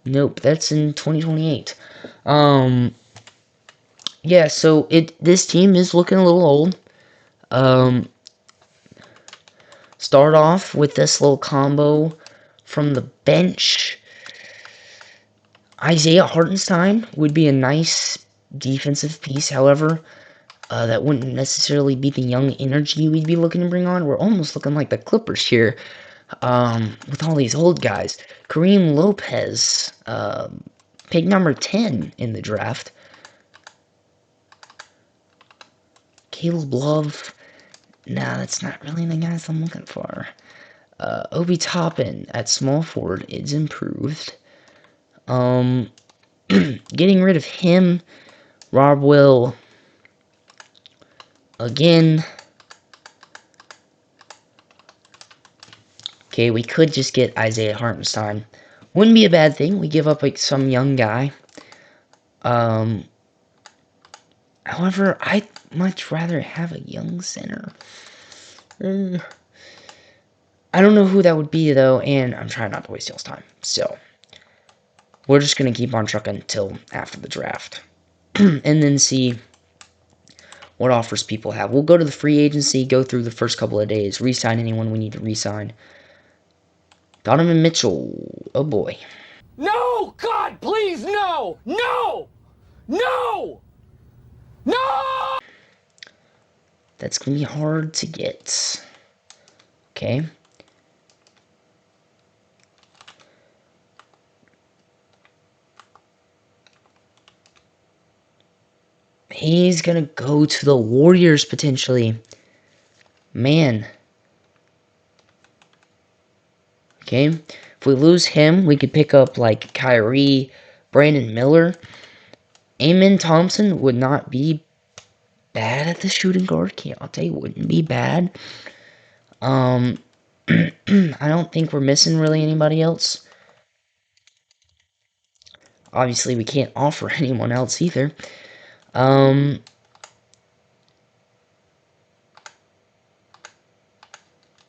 Nope, that's in 2028. Yeah, so this team is looking a little old. Start off with this little combo from the bench. Isaiah Hartenstein would be a nice defensive piece. However, that wouldn't necessarily be the young energy we'd be looking to bring on. We're almost looking like the Clippers here, with all these old guys. Kareem Lopez, pick number 10 in the draft. Caleb Love. Nah, that's not really the guys I'm looking for. Obi Toppin at small forward is improved. Getting rid of him. Rob Will. Again. Okay, we could just get Isaiah Hartenstein. Wouldn't be a bad thing. We give up like some young guy. However, I'd much rather have a young center. I don't know who that would be, though, and I'm trying not to waste y'all's time. So, we're just going to keep on trucking until after the draft. And then see what offers people have. We'll go to the free agency, go through the first couple of days, re-sign anyone we need to re-sign. Donovan Mitchell. Oh, boy. No! God, please, no! No! No! No! That's going to be hard to get. Okay. He's going to go to the Warriors, potentially. Man. Okay. If we lose him, we could pick up, like, Kyrie, Brandon Miller. Amen Thompson would not be bad at the shooting guard. I'll tell you, wouldn't be bad. I don't think we're missing really anybody else. Obviously, we can't offer anyone else either.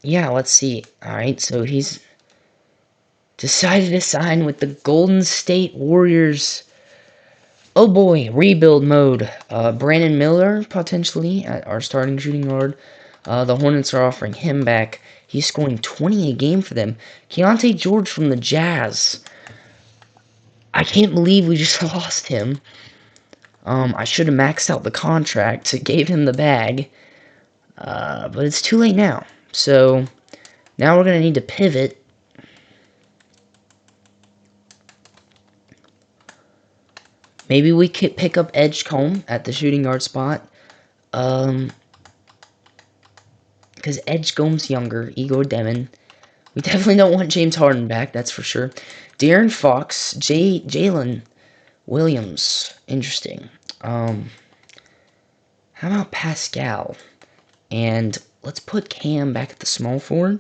Yeah, let's see. Alright, so he's decided to sign with the Golden State Warriors. Oh boy, rebuild mode. Brandon Miller, potentially, at our starting shooting guard. The Hornets are offering him back. He's scoring 20 a game for them. Keontae George from the Jazz. I can't believe we just lost him. I should have maxed out the contract, gave him the bag. But it's too late now. So, now we're going to need to pivot. Maybe we could pick up Edgecombe at the shooting guard spot. Because Edgecombe's younger. Igor Demon. We definitely don't want James Harden back, that's for sure. De'Aaron Fox. Jalen Williams. Interesting. How about Pascal? And let's put Cam back at the small forward.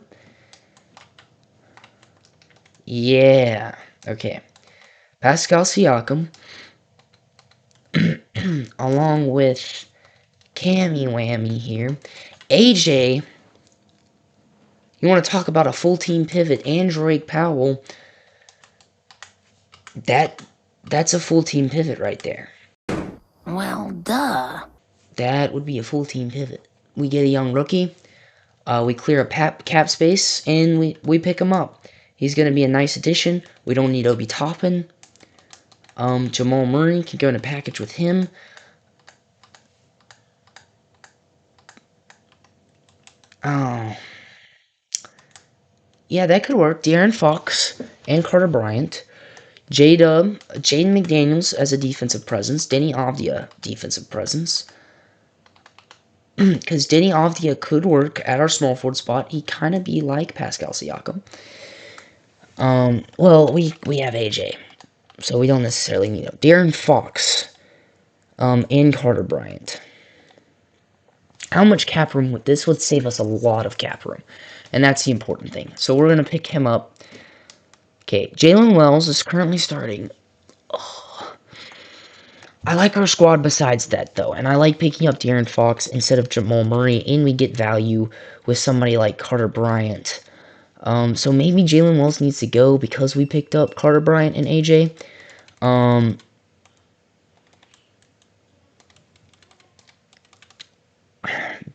Yeah. Okay. Pascal Siakam. Along with Cammy Whammy here. AJ. You want to talk about a full team pivot. Drake Powell. That's a full team pivot right there. Well, duh. That would be a full team pivot. We get a young rookie. We clear a cap space, and we pick him up. He's going to be a nice addition. We don't need Obi Toppin. Jamal Murray can go in a package with him. Oh. Yeah, that could work. De'Aaron Fox and Carter Bryant. J-Dub, Jaden McDaniels as a defensive presence. Denny Avdia, defensive presence. Because Denny Avdia could work at our small forward spot. He kind of be like Pascal Siakam. Well, we have AJ. So we don't necessarily need him. De'Aaron Fox. And Carter Bryant. How much cap room would this would save us? A lot of cap room, and that's the important thing. So we're gonna pick him up. Okay, Jalen Wells is currently starting. Oh, I like our squad besides that, though, and I like picking up De'Aaron Fox instead of Jamal Murray, and we get value with somebody like Carter Bryant. So maybe Jalen Wells needs to go because we picked up Carter Bryant and AJ.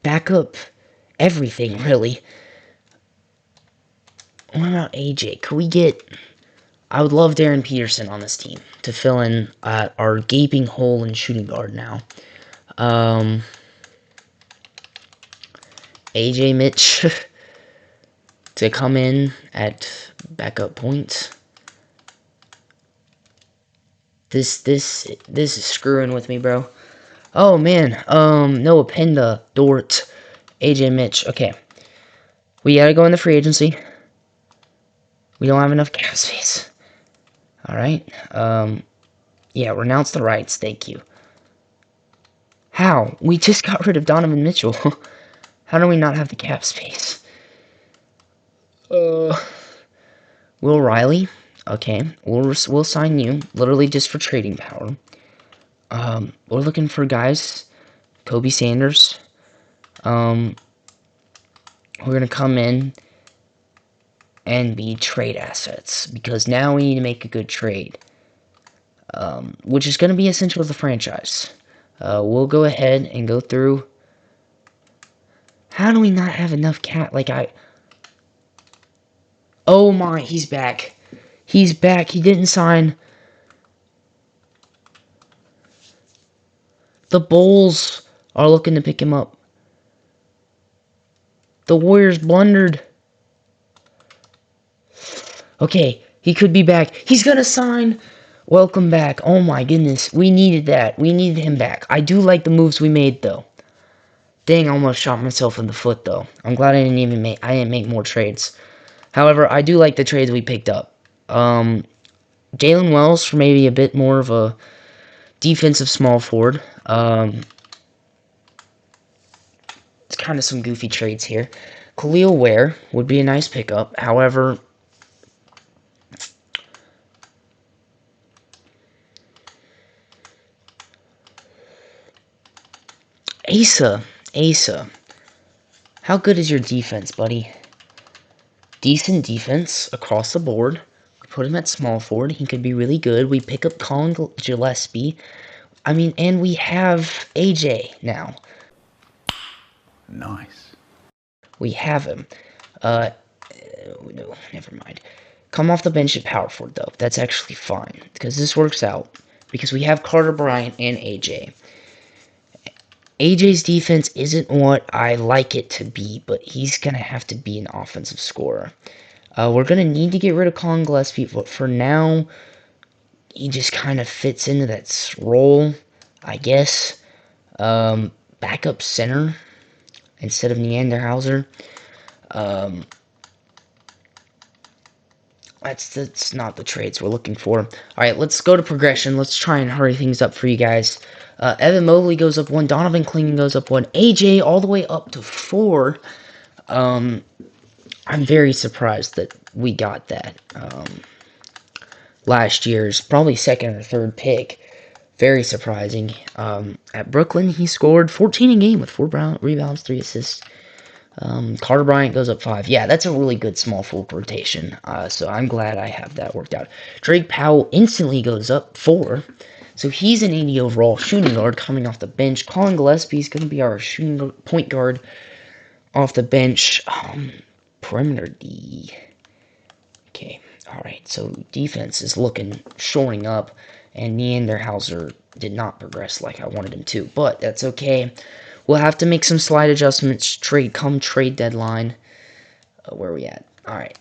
Back up everything, really. What about AJ? Could we get... I would love Darren Peterson on this team to fill in our gaping hole in shooting guard now. AJ Mitch to come in at backup point. This is screwing with me, bro. Oh man, Noah Penda, Dort, AJ Mitch. Okay, we gotta go in the free agency. We don't have enough cap space. All right. Yeah, renounce the rights. Thank you. How? We just got rid of Donovan Mitchell. How do we not have the cap space? Will Riley. Okay, we'll sign you literally just for trading power. We're looking for guys. Kobe Sanders. We're gonna come in and be trade assets because now we need to make a good trade, which is going to be essential to the franchise. We'll go ahead and go through. How do we not have enough cap? Oh my, he's back. He's back. He didn't sign. The Bulls are looking to pick him up. The Warriors blundered. Okay, he could be back. He's gonna sign. Welcome back. Oh my goodness, we needed that. We needed him back. I do like the moves we made, though. Dang, I almost shot myself in the foot, though. I'm glad I didn't make more trades. However, I do like the trades we picked up. Jalen Wells for maybe a bit more of a defensive small forward. It's kind of some goofy trades here. Khalil Ware would be a nice pickup. However, Asa. How good is your defense, buddy? Decent defense across the board. We put him at small forward. He could be really good. We pick up Colin Gillespie. I mean, and we have AJ now. Nice. We have him. No, never mind. Come off the bench at power forward, though. That's actually fine, because this works out. Because we have Carter Bryant and AJ. AJ's defense isn't what I like it to be, but he's going to have to be an offensive scorer. We're going to need to get rid of Colin Gillespie, but for now, he just kind of fits into that role, I guess. Backup center instead of Neanderhauser. That's not the trades we're looking for. Alright, let's go to progression. Let's try and hurry things up for you guys. Evan Mobley goes up 1. Donovan Clingan goes up 1. AJ all the way up to 4. I'm very surprised that we got that. Last year's probably second or third pick. Very surprising. At Brooklyn, he scored 14 a game with 4 rebounds, 3 assists. Carter Bryant goes up 5. Yeah, that's a really good small forward rotation. So I'm glad I have that worked out. Drake Powell instantly goes up 4. So he's an 80 overall shooting guard coming off the bench. Colin Gillespie is going to be our shooting point guard off the bench. Perimeter D. Okay, alright. So defense is shoring up. And Neanderhauser did not progress like I wanted him to. But that's okay. We'll have to make some slight adjustments come trade deadline. Where are we at? Alright.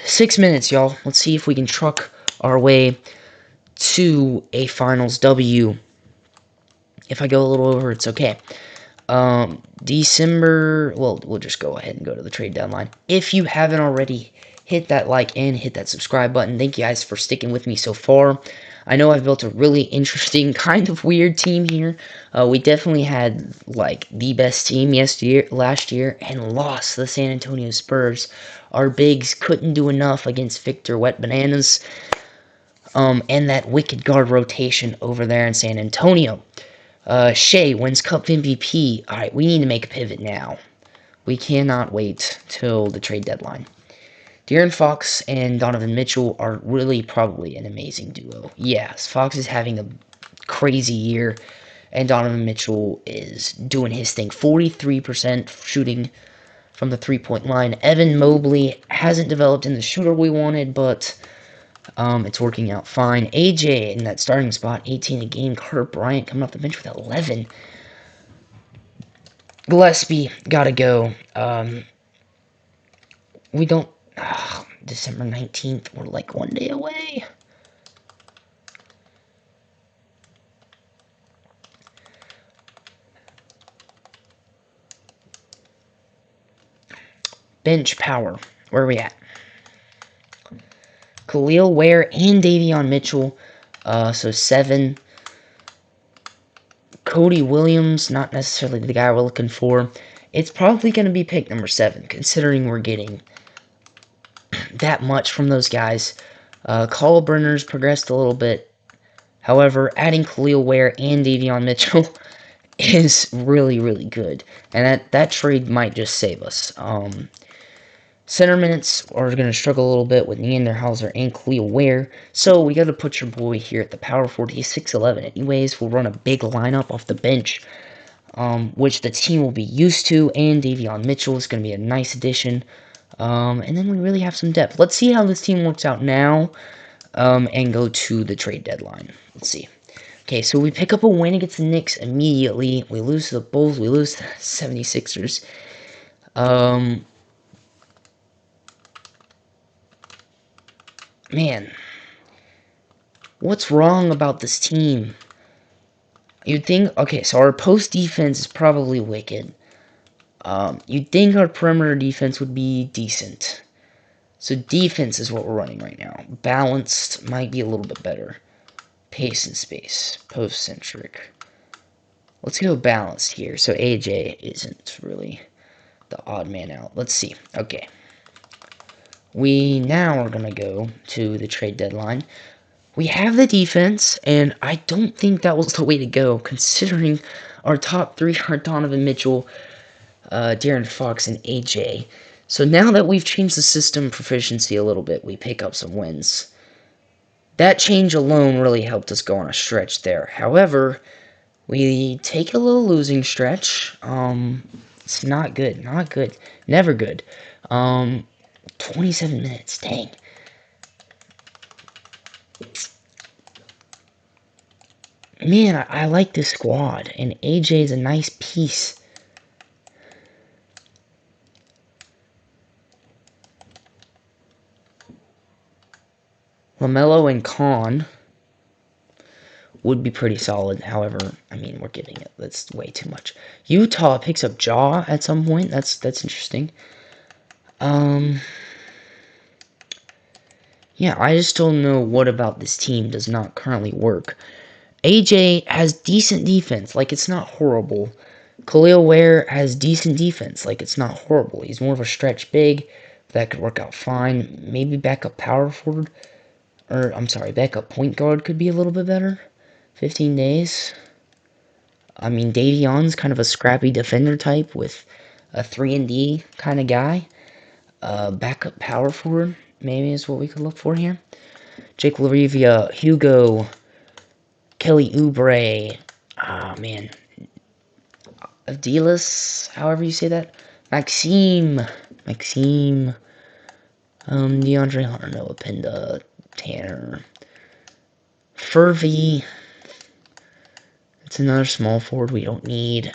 6 minutes, y'all. Let's see if we can truck our way to a finals W. If I go a little over, it's okay. December, well, we'll just go ahead and go to the trade deadline. If you haven't already, hit that like and hit that subscribe button. Thank you guys for sticking with me so far. I know I've built a really interesting, kind of weird team here. We definitely had, like, the best team last year and lost the San Antonio Spurs. Our bigs couldn't do enough against Victor Wet Bananas. And that wicked guard rotation over there in San Antonio. Shea wins Cup MVP. Alright, we need to make a pivot now. We cannot wait till the trade deadline. De'Aaron Fox and Donovan Mitchell are really probably an amazing duo. Yes, Fox is having a crazy year, and Donovan Mitchell is doing his thing. 43% shooting from the three-point line. Evan Mobley hasn't developed in the shooter we wanted, but it's working out fine. AJ in that starting spot, 18 a game. Carter Bryant coming off the bench with 11. Gillespie, gotta go. We don't... December 19th, we're like 1 day away. Bench power. Where are we at? Khalil Ware and Davion Mitchell. So 7. Cody Williams, not necessarily the guy we're looking for. It's probably going to be pick number 7, considering we're getting that much from those guys. Call Brenner's progressed a little bit. However, adding Khalil Ware and Davion Mitchell is really, really good. And that trade might just save us. Center minutes are going to struggle a little bit with Neanderhauser and Khalil Ware. So we got to put your boy here at the power forward. He's 6'11". Anyways, we'll run a big lineup off the bench, which the team will be used to. And Davion Mitchell is going to be a nice addition. And then we really have some depth. Let's see how this team works out now, and go to the trade deadline. Let's see. Okay, so we pick up a win against the Knicks immediately. We lose to the Bulls. We lose to the 76ers. Man, what's wrong about this team? You'd think, okay, so our post defense is probably wicked. You'd think our perimeter defense would be decent. So defense is what we're running right now. Balanced might be a little bit better. Pace and space, post-centric. Let's go balanced here. So AJ isn't really the odd man out. Let's see. Okay. We now are going to go to the trade deadline. We have the defense, and I don't think that was the way to go, considering our top 3 are Donovan Mitchell, De'Aaron Fox, and AJ. So now that we've changed the system proficiency a little bit, we pick up some wins. That change alone really helped us go on a stretch there. However, we take a little losing stretch. It's not good. Not good. Never good. 27 minutes. Dang. Man, I like this squad. And AJ is a nice piece. LaMelo and Khan would be pretty solid. However, I mean, we're giving it. That's way too much. Utah picks up Jaw at some point. That's interesting. Yeah, I just don't know what about this team does not currently work. AJ has decent defense, like it's not horrible. Khalil Ware has decent defense, like it's not horrible. He's more of a stretch big. That could work out fine. Maybe backup power forward. Or, I'm sorry, backup point guard could be a little bit better. 15 days. I mean, Davion's kind of a scrappy defender type with a 3-and-D kind of guy. Backup power forward, maybe is what we could look for here. Jake Larivia, Hugo, Kelly Oubre, man, Avdilas, however you say that, Maxime, DeAndre Hunter, Noah Pinda, Tanner, Furvey. It's another small forward we don't need.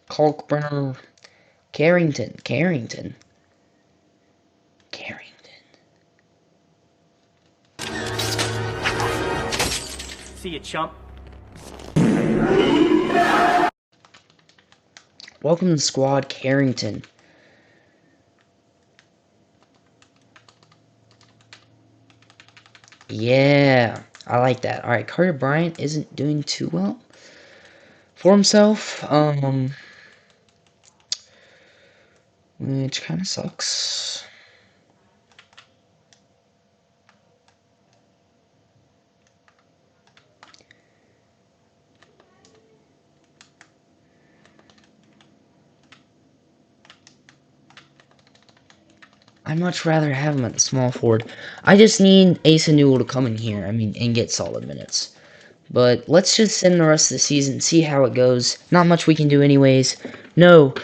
Kalkbrenner, Carrington. See you, chump. Welcome to the squad, Carrington. Yeah, I like that. All right, Carter Bryant isn't doing too well for himself, which kind of sucks. I'd much rather have him at the small forward. I just need Asa Newell to come in here, and get solid minutes. But let's just send the rest of the season, see how it goes. Not much we can do anyways. No,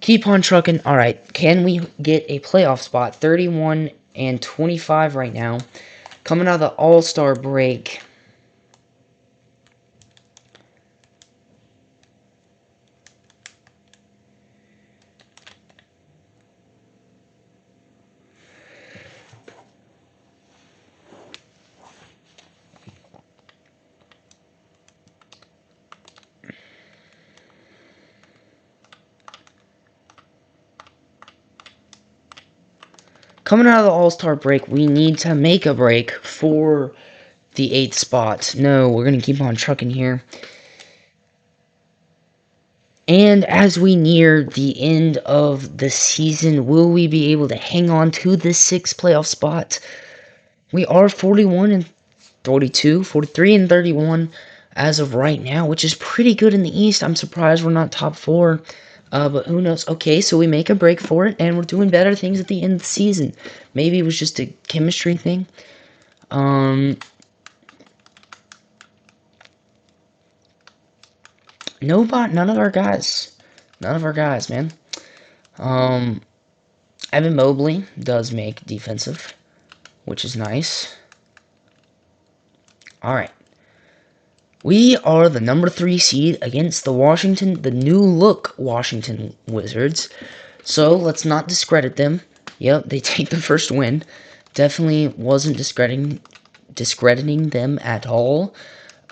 keep on trucking. All right, can we get a playoff spot? 31-25 right now. Coming out of the All-Star break. Coming out of the All-Star break, we need to make a break for the 8th spot. No, we're going to keep on trucking here. And as we near the end of the season, will we be able to hang on to the 6th playoff spot? We are 41-42, 43-31 as of right now, which is pretty good in the East. I'm surprised we're not top 4. But who knows? Okay, so we make a break for it, and we're doing better things at the end of the season. Maybe it was just a chemistry thing. None of our guys. None of our guys, man. Evan Mobley does make defensive, which is nice. Alright. We are the number 3 seed against the new look Washington Wizards. So let's not discredit them. Yep, they take the first win. Definitely wasn't discrediting them at all.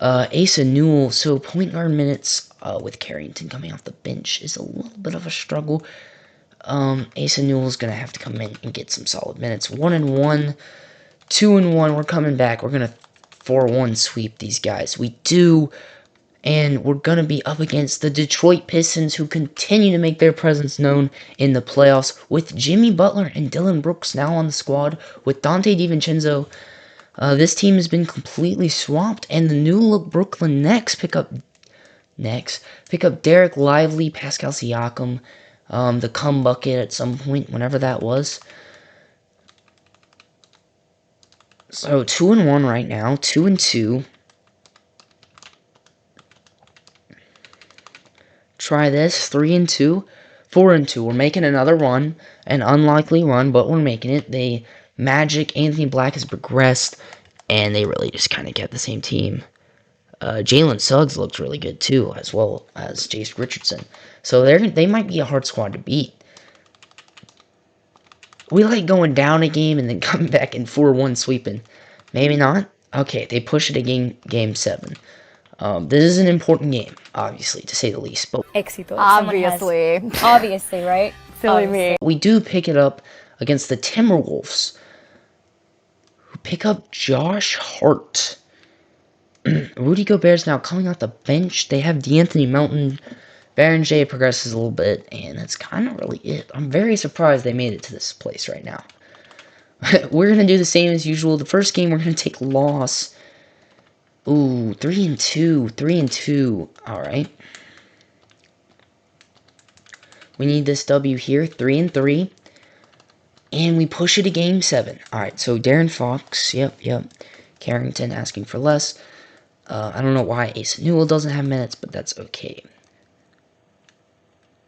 Asa Newell, so point guard minutes with Carrington coming off the bench is a little bit of a struggle. Asa Newell's going to have to come in and get some solid minutes. 1-1, 2-1, we're coming back. We're going to 4-1 sweep these guys. We do, and we're going to be up against the Detroit Pistons, who continue to make their presence known in the playoffs, with Jimmy Butler and Dylan Brooks now on the squad, with Dante DiVincenzo. This team has been completely swamped, and the new look Brooklyn Nets pick up Derek Lively, Pascal Siakam, the cum bucket at some point, whenever that was. So 2-1 right now, 2-2. Try this, 3-2, 4-2. We're making another run, an unlikely run, but we're making it. Anthony Black has progressed, and they really just kind of kept the same team. Jalen Suggs looked really good too, as well as Jace Richardson. So they might be a hard squad to beat. We like going down a game and then coming back in 4-1 sweeping. Maybe not. Okay, they push it to game 7. This is an important game, obviously, to say the least. But Obviously, right? Silly me. we do pick it up against the Timberwolves, who pick up Josh Hart. Rudy Gobert's now coming off the bench. They have D'Anthony Melton. Baron J progresses a little bit, and that's kind of really it. I'm very surprised they made it to this place right now. We're going to do the same as usual. The first game, we're going to take loss. Ooh, 3-2. 3-2. Alright. We need this W here. 3-3. And we push it to game 7. Alright, so Darren Fox. Yep. Carrington asking for less. I don't know why Asa Newell doesn't have minutes, but that's okay.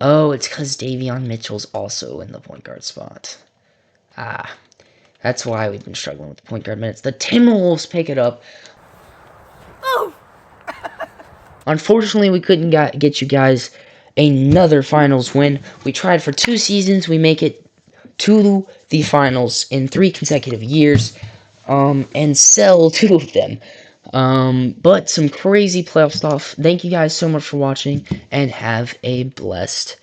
Oh, it's because Davion Mitchell's also in the point guard spot. That's why we've been struggling with the point guard minutes. The Timberwolves pick it up. Oh. Unfortunately, we couldn't get you guys another finals win. We tried for 2 seasons. We make it to the finals in 3 consecutive years. And sell 2 of them. But some crazy playoff stuff. Thank you guys so much for watching, and have a blessed